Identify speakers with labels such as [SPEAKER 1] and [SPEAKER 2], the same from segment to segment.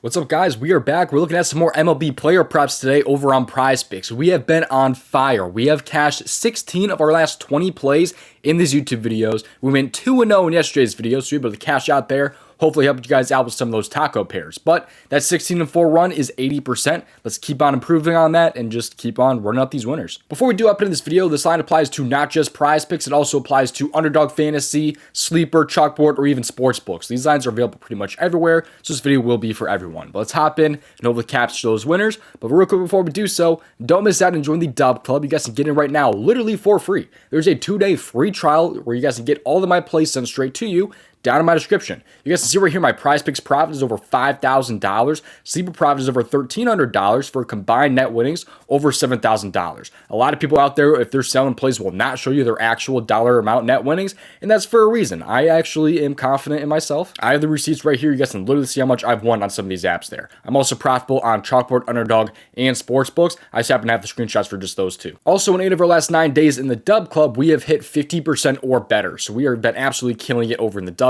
[SPEAKER 1] What's up, guys? We are back. We're looking at some more MLB player props today over on PrizePicks. We have been on fire. We have cashed 16 of our last 20 plays in these YouTube videos. We went 2-0 in yesterday's video, so we were able to cash out there. Hopefully help you guys out with some of those taco pairs. But that 16-4 run is 80%. Let's keep on improving on that and just keep on running up these winners. Before we do up into this video, this line applies to not just PrizePicks, it also applies to UnderDog Fantasy, Sleeper, Chalkboard, or even sportsbooks. These lines are available pretty much everywhere, so this video will be for everyone. But let's hop in and hopefully capture those winners. But real quick before we do so, don't miss out and join the DubClub. You guys can get in right now, literally for free. There's a 2-day free trial where you guys can get all of my plays sent straight to you down in my description. You guys can see right here, my PrizePicks profit is over $5,000. Sleeper profit is over $1,300 for combined net winnings over $7,000. A lot of people out there, if they're selling plays, will not show you their actual dollar amount net winnings, and that's for a reason. I actually am confident in myself. I have the receipts right here. You guys can literally see how much I've won on some of these apps there. I'm also profitable on Chalkboard, UnderDog, and sportsbooks. I just happen to have the screenshots for just those two. Also, in 8 of our last 9 days in the DubClub, we have hit 50% or better. So we have been absolutely killing it over in the DubClub.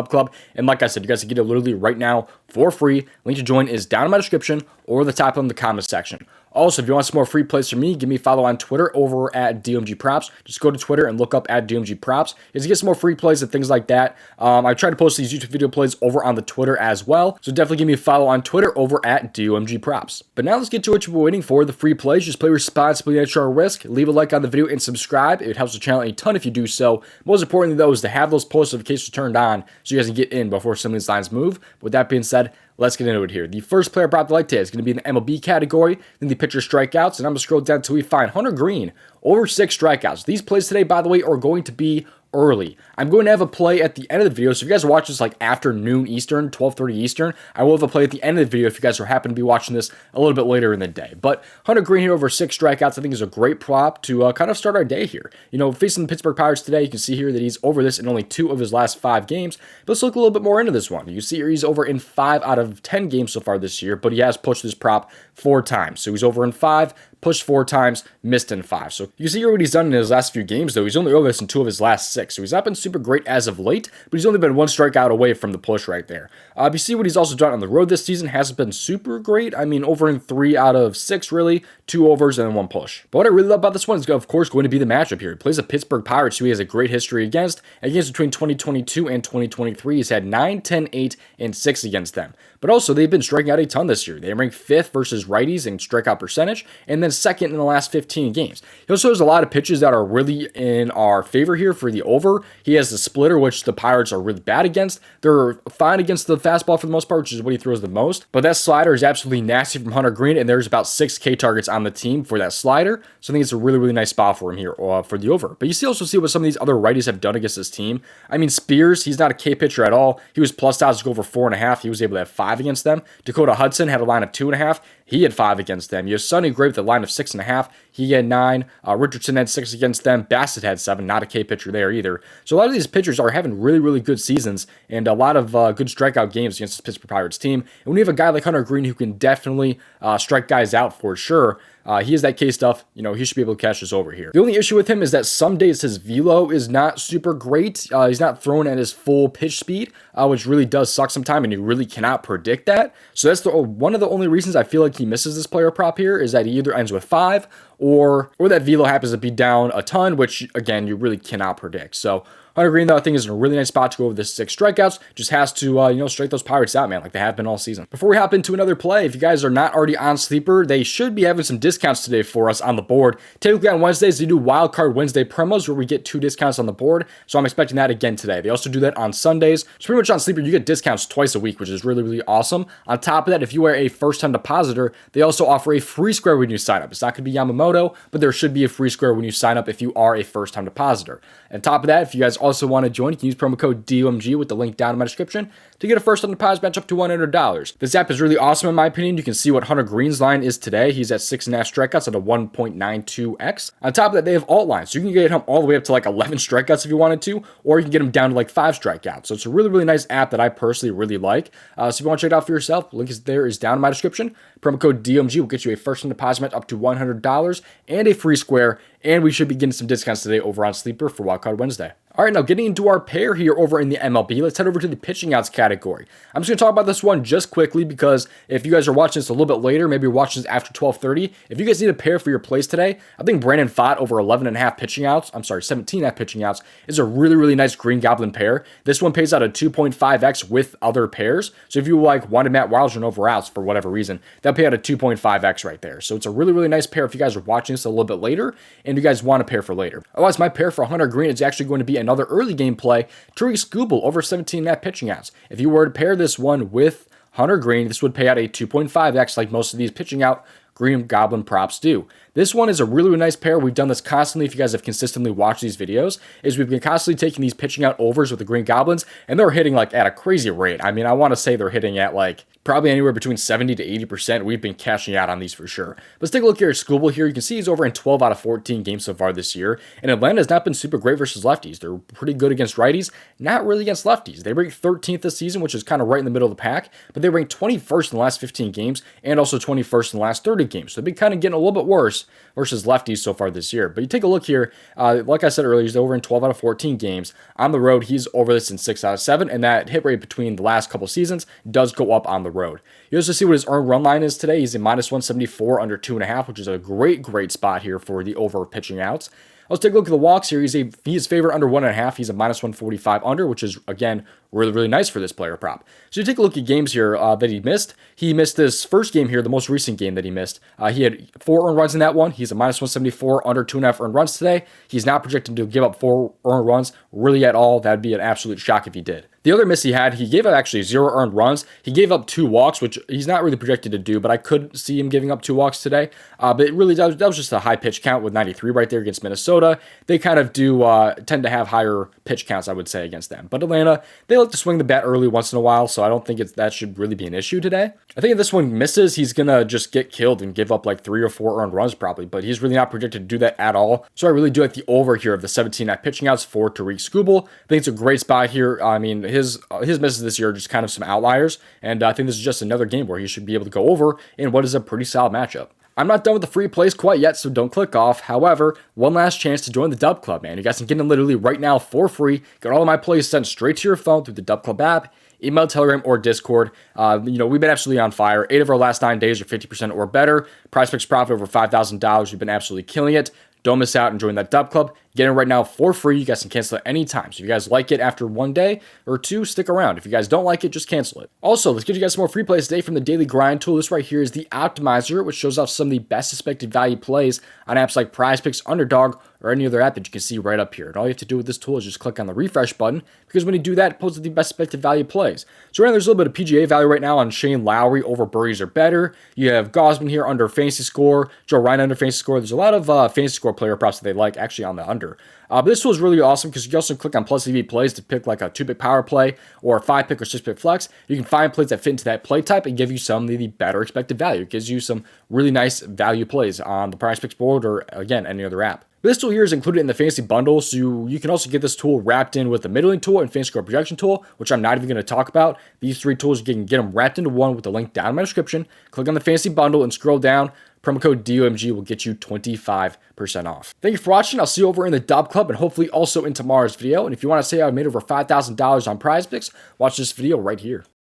[SPEAKER 1] And like I said, you guys can get it literally right now for free. Link to join is down in my description or the top in the comment section. Also, if you want some more free plays from me, give me a follow on Twitter over at DOMG Props. Just go to Twitter and look up at DOMG Props. You get some more free plays and things like that. I try to post these YouTube video plays over on the Twitter as well. So definitely give me a follow on Twitter over at DOMG Props. But now let's get to what you've been waiting for, the free plays. Just play responsibly at your risk. Leave a like on the video and subscribe. It helps the channel a ton if you do so. Most importantly, though, is to have those post notifications turned on so you guys can get in before some of these lines move. With that being said, let's get into it here. The first player prop I like today is going to be in the MLB category, then the pitcher strikeouts, and I'm going to scroll down until we find Hunter Greene over 6 strikeouts. These plays today, by the way, are going to be early. I'm going to have a play at the end of the video, so if you guys watch this like after noon Eastern, 12:30 Eastern, I will have a play at the end of the video if you guys are happen to be watching this a little bit later in the day. But Hunter Greene here over 6 strikeouts, I think is a great prop to kind of start our day here. You know, facing the Pittsburgh Pirates today, you can see here that he's over this in only 2 of his last 5 games. But let's look a little bit more into this one. You see here he's over in 5 out of 10 games so far this year, but he has pushed this prop 4 times. So he's over in 5, pushed 4 times, missed in 5. So you see here what he's done in his last few games, though. He's only over this in 2 of his last 6. So he's not been super great as of late, but he's only been 1 strikeout away from the push right there. You see what he's also done on the road this season hasn't been super great. I mean, over in 3 out of 6, really. 2 overs and then 1 push. But what I really love about this one is, of course, going to be the matchup here. He plays the Pittsburgh Pirates, who he has a great history against. Against between 2022 and 2023, he's had 9, 10, 8, and 6 against them. But also, they've been striking out a ton this year. They rank 5th versus righties in strikeout percentage, and then 2nd in the last 15 games. He also has a lot of pitches that are really in our favor here for the over. He has the splitter, which the Pirates are really bad against. They're fine against the fastball for the most part, which is what he throws the most. But that slider is absolutely nasty from Hunter Greene, and there's about 6 K targets on the team for that slider. So I think it's a really, really nice spot for him here for the over. But you also see what some of these other righties have done against this team. I mean, Spears, he's not a K pitcher at all. He was plus odds to go over 4.5. He was able to have 5 against them. Dakota Hudson had a line of 2.5. He had 5 against them. You have Sonny Gray with a line of 6.5. He had 9. Richardson had 6 against them. Bassett had 7. Not a K pitcher there either. So a lot of these pitchers are having really, really good seasons and a lot of good strikeout games against the Pittsburgh Pirates team. And when you have a guy like Hunter Greene who can definitely strike guys out for sure, he has that K stuff, you know, he should be able to catch this over here. The only issue with him is that some days his velo is not super great. He's not throwing at his full pitch speed, which really does suck sometimes, and you really cannot predict that. So that's one of the only reasons I feel like he misses this player prop here is that he either ends with 5 or that velo happens to be down a ton, which again, you really cannot predict. So Hunter Greene, though, I think is in a really nice spot to go over the 6 strikeouts. Just has to, strike those Pirates out, man, like they have been all season. Before we hop into another play, if you guys are not already on Sleeper, they should be having some discounts today for us on the board. Typically on Wednesdays, they do Wild Card Wednesday promos where we get 2 discounts on the board. So I'm expecting that again today. They also do that on Sundays. So pretty much on Sleeper, you get discounts twice a week, which is really, really awesome. On top of that, if you are a first-time depositor, they also offer a free square when you sign up. It's not going to be Yamamoto, but there should be a free square when you sign up if you are a first-time depositor. On top of that, if you guys also want to join, you can use promo code DOMG with the link down in my description to get a first-time deposit match up to $100. This app is really awesome in my opinion. You can see what Hunter Greene's line is today. He's at 6.5 strikeouts at a 1.92x. On top of that, they have alt lines, so you can get him all the way up to like 11 strikeouts if you wanted to, or you can get him down to like 5 strikeouts. So it's a really, really nice app that I personally really like. So if you want to check it out for yourself, the link is down in my description. Promo code DOMG will get you a first-time deposit match up to $100 and a free square, and we should be getting some discounts today over on Sleeper for Wild Card Wednesday. All right, now getting into our pair here over in the MLB, let's head over to the pitching outs category. I'm just going to talk about this one just quickly because if you guys are watching this a little bit later, maybe you're watching this after 12:30, if you guys need a pair for your plays today, I think Brandon Pfaadt over 11.5 pitching outs, 17.5 pitching outs, is a really, really nice Green Goblin pair. This one pays out a 2.5x with other pairs. So if you wanted Matt Wilder over outs for whatever reason, that'll pay out a 2.5x right there. So it's a really, really nice pair if you guys are watching this a little bit later and you guys want a pair for later. Otherwise, my pair for Hunter Greene is actually going to be another early game play, Tarik Skubal over 17.5 pitching outs. If you were to pair this one with Hunter Greene, this would pay out a 2.5x like most of these pitching out Green Goblin props do. This one is a really, really nice pair. We've done this constantly. If you guys have consistently watched these videos, is we've been constantly taking these pitching out overs with the Green Goblins, and they're hitting like at a crazy rate. I mean, I want to say they're hitting at like probably anywhere between 70 to 80%. We've been cashing out on these for sure. Let's take a look here at Skubal here. You can see he's over in 12 out of 14 games so far this year, and Atlanta has not been super great versus lefties. They're pretty good against righties, not really against lefties. They rank 13th this season, which is kind of right in the middle of the pack, but they rank 21st in the last 15 games and also 21st in the last 30 games. So they've been kind of getting a little bit worse versus lefties so far this year. But you take a look here, like I said earlier, he's over in 12 out of 14 games. On the road, he's over this in 6 out of 7, and that hit rate between the last couple seasons does go up on the road. You also see what his earned run line is today. He's a minus 174 under 2.5, which is a great spot here for the over pitching outs. Let's take a look at the walks here. He is favored under 1.5. He's a minus 145 under, which is, again, really, really nice for this player prop. So you take a look at games here that he missed. He missed this first game here, the most recent game that he missed. He had 4 earned runs in that one. He's a minus 174 under 2.5 earned runs today. He's not projected to give up 4 earned runs really at all. That'd be an absolute shock if he did. The other miss he had, he gave up actually 0 earned runs. He gave up 2 walks, which he's not really projected to do, but I could see him giving up 2 walks today. But it really that was just a high pitch count with 93 right there against Minnesota. They kind of do tend to have higher pitch counts, I would say, against them. But Atlanta, they like to swing the bat early once in a while, so I don't think that should really be an issue today. I think if this one misses, he's going to just get killed and give up like 3 or 4 earned runs probably, but he's really not projected to do that at all. So I really do like the over here of the 17.5 pitching outs for Tarik Skubal. I think it's a great spot here. I mean, his misses this year are just kind of some outliers, and I think this is just another game where he should be able to go over in what is a pretty solid matchup. I'm not done with the free plays quite yet, so don't click off. However, one last chance to join the DubClub, man. You guys can get them literally right now for free. Get all of my plays sent straight to your phone through the DubClub app, email, Telegram, or Discord. We've been absolutely on fire. 8 of our last 9 days are 50% or better. PrizePicks profit over $5,000. We've been absolutely killing it. Don't miss out and join that DubClub. Get in right now for free. You guys can cancel it anytime. So if you guys like it after 1 day or 2, stick around. If you guys don't like it, just cancel it. Also, let's give you guys some more free plays today from the Daily Grind tool. This right here is the Optimizer, which shows off some of the best expected value plays on apps like PrizePicks, UnderDog, or any other app that you can see right up here. And all you have to do with this tool is just click on the refresh button, because when you do that, it pulls the best expected value plays. So right now, there's a little bit of PGA value right now on Shane Lowry over birdies or better. You have Gosman here under fantasy score, Joe Ryan under fantasy score. There's a lot of fantasy score player props that they like actually on the under. But this tool is really awesome because you can also click on plus EV plays to pick like a 2-pick power play or a 5-pick or 6-pick flex. You can find plays that fit into that play type and give you some of the better expected value. It gives you some really nice value plays on the PrizePicks board or, again, any other app. But this tool here is included in the fantasy bundle, so you can also get this tool wrapped in with the middling tool and fantasy score projection tool, which I'm not even going to talk about. These 3 tools, you can get them wrapped into one with the link down in my description. Click on the fantasy bundle and scroll down. Promo code DOMG will get you 25% off. Thank you for watching. I'll see you over in the DubClub and hopefully also in tomorrow's video. And if you want to say I made over $5,000 on PrizePicks, watch this video right here.